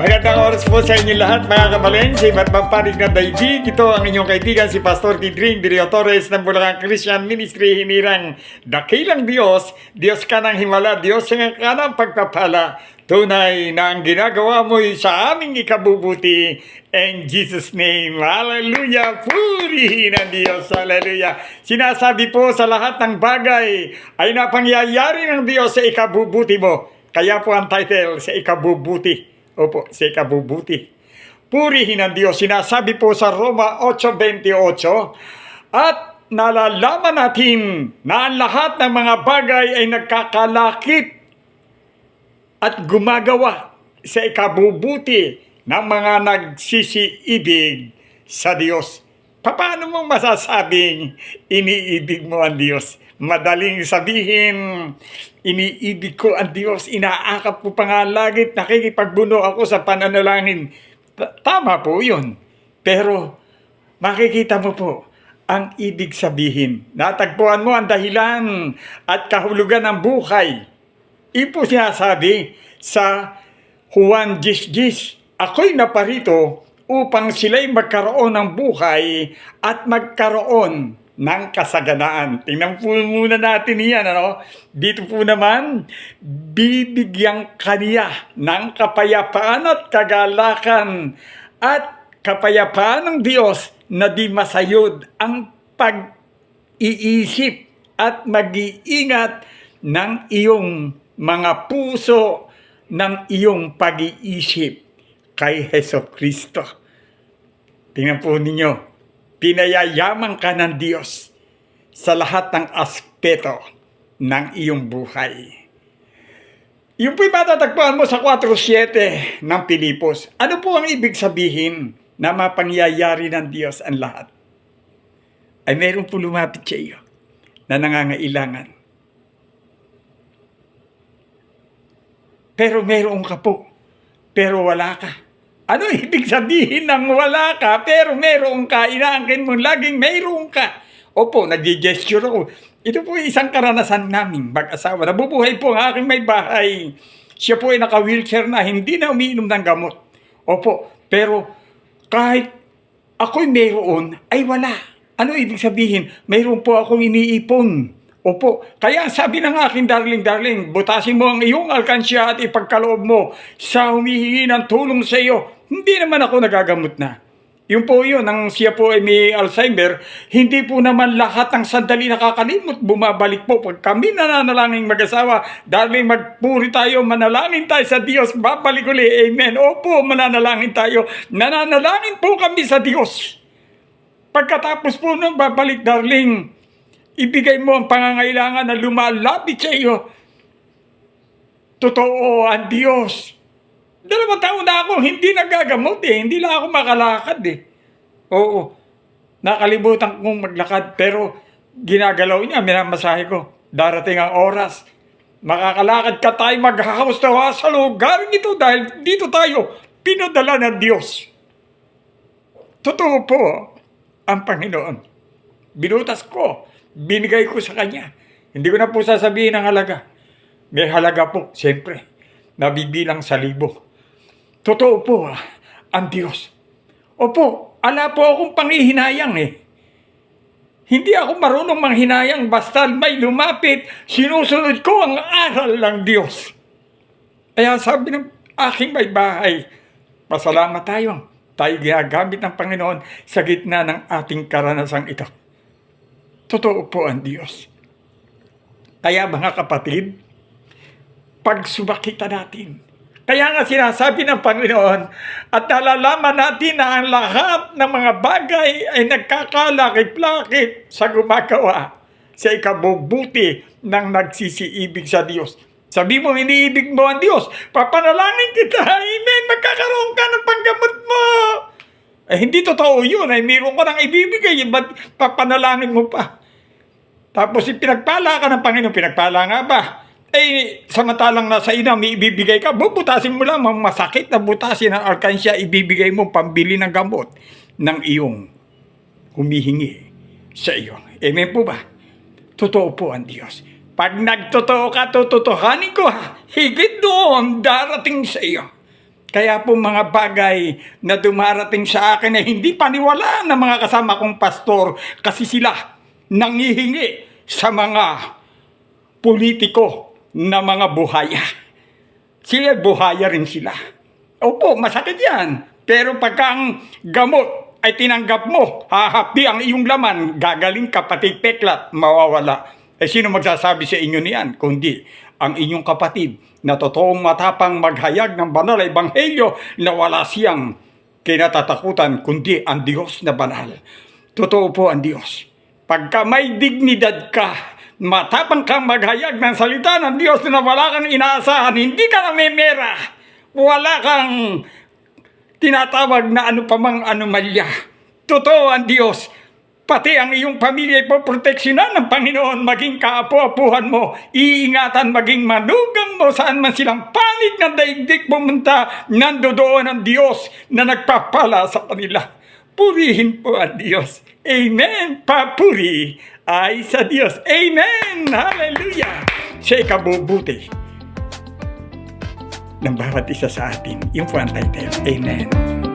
Magandang oras po sa inyo lahat mga kabaleng. Sa iba't bang panig na daigdig, ito ang inyong kaibigan si Pastor Tidring Dirio Torres ng Bulacan Christian Ministry. Hinirang dakilang Diyos, Diyos ka ng himala, Diyos ang ka ng pagpapala. Tunay na ang ginagawa mo sa aming ikabubuti. In Jesus' name, hallelujah, purihin ang Diyos, hallelujah. Sinasabi po sa lahat ng bagay ay napangyayari ng Diyos sa ikabubuti mo. Kaya po ang title, sa ikabubuti. Opo, sa ikabubuti. Purihin ang Diyos. Sinasabi po sa Roma 8:28, at nalalaman natin na ang lahat ng mga bagay ay nagkakalakip at gumagawa sa ikabubuti ng mga nagsisiibig sa Diyos. Paano mong masasabing iniibig mo ang Diyos? Madaling sabihin, iniibig ko ang Diyos, inaakap ko pa nga langit, nakikipagbuno ako sa pananalangin. Tama po yun. Pero makikita mo po ang ibig sabihin. Natagpuan mo ang dahilan at kahulugan ng buhay. Ipo sinasabi sa Juan 10:10, ako'y naparito upang sila'y magkaroon ng buhay at magkaroon ng kasaganaan. Tingnan po muna natin yan. Dito po naman, bibigyan kaniya ng kapayapaan at kagalakan at kapayapaan ng Diyos na di masayod ang pag-iisip at mag-iingat ng iyong mga puso, ng iyong pag-iisip kay Jesucristo. Tingnan po ninyo, pinayayaman ka ng Diyos sa lahat ng aspeto ng iyong buhay. Yung po'y matatagpuan mo sa 4:7 ng Pilipos. Ano po ang ibig sabihin na mapangyayari ng Diyos ang lahat? Ay meron po lumapit sa iyo na nangangailangan. Pero meron ka po, pero wala ka. Ano ibig sabihin ng wala ka, pero meron ka, inaangkin mo, laging meron ka? Opo, nag-gesture ako. Ito po isang karanasan namin, mag-asawa. Nabubuhay po ang aking may bahay. Siya po ay naka-wheelchair na, hindi na umiinom ng gamot. Opo, pero kahit ako'y meron, ay wala. Ano ibig sabihin? Mayroon po akong iniipon. Opo, kaya sabi ng aking darling, butasin mo ang iyong alkansya at ipagkaloob mo sa humihingi ng tulong sa iyo. Hindi naman ako nagagamot na. Yung po yun, nang siya po ay may Alzheimer, hindi po naman lahat ng sandali nakakalimot, bumabalik po. Pag kami nananalangin mag-asawa, darling, magpuri tayo, manalangin tayo sa Diyos, babalik uli, amen. Opo, mananalangin tayo, nananalangin po kami sa Diyos. Pagkatapos po nung babalik, darling, ibigay mo ang pangangailangan na lumalapit sa iyo. Totoo ang Diyos. 2 taon na akong hindi nagagamot hindi lang ako makalakad Oo, nakalimutan kong maglakad pero ginagalaw niya, minamasahe ko. Darating ang oras, makakalakad ka tayo, maghahaos tayo sa lugar nito dahil dito tayo pinadala ng Diyos. Totoo po ang Panginoon. Binutas ko, binigay ko sa Kanya. Hindi ko na po sasabihin ang halaga. May halaga po, siyempre, nabibilang sa libo. Totoo po ang Diyos. Opo, ala po akong panghihinayang Hindi ako marunong manghinayang basta may lumapit, sinusunod ko ang aral ng Diyos. Kaya sabi ng aking may bahay, pasalamat tayo. Tayo ginagamit ng Panginoon sa gitna ng ating karanasang ito. Totoo po ang Diyos. Kaya mga kapatid, pagsubakita natin. Kaya nga sinasabi ng Panginoon at nalalaman natin na ang lahat ng mga bagay ay nagkakalakip-lakip sa gumagawa sa ikabubuti ng nagsisiibig sa Diyos. Sabi mo, iniibig mo ang Diyos, papanalangin kita, amen, magkakaroon ka ng panggamot mo. Hindi totoo yun, mayroon ka nang ibibigay, ba't papanalangin mo pa? Tapos pinagpala ka ng Panginoon, pinagpala nga ba? Samantalang nasa ina, may ibibigay ka, bubutasin mo lang, masakit na butasin ang alkansya, ibibigay mo pambili ng gamot ng iyong humihingi sa iyo. Amen po ba? Totoo po ang Diyos. Pag nagtotoo ka, tututuhanin ko higit doon darating sa iyo. Kaya po mga bagay na dumarating sa akin ay hindi paniwalaan ng mga kasama kong pastor kasi sila nangihingi sa mga politiko na mga buhaya. Sila buhaya rin sila. Opo, masakit yan. Pero pagka ang gamot ay tinanggap mo, hahapi ang iyong laman, gagaling ka pati peklat, mawawala. Sino magsasabi sa inyo niyan? Kundi ang inyong kapatid na totoong matapang maghayag ng banal na ebanghelyo na wala siyang kinatatakutan kundi ang Diyos na banal. Totoo po ang Diyos. Pagka may dignidad ka, matapang kang maghayag ng salita ng Diyos na wala kang inaasahan, hindi ka namimera, wala kang tinatawag na ano pa mang anomalya. Totoo ang Diyos. Pati ang iyong pamilya ipoproteksyonan ng Panginoon, maging kaapu-apuhan mo, iingatan maging manugang mo, saan man silang panig ng daigdig pumunta, nandoon ang Diyos na nagpapala sa kanila. Purihin po ang Diyos. Amen. Papuri ay sa Diyos. Amen. Hallelujah. Siya'y kabubuti ng bawat isa sa atin. Yung po ang title. Amen.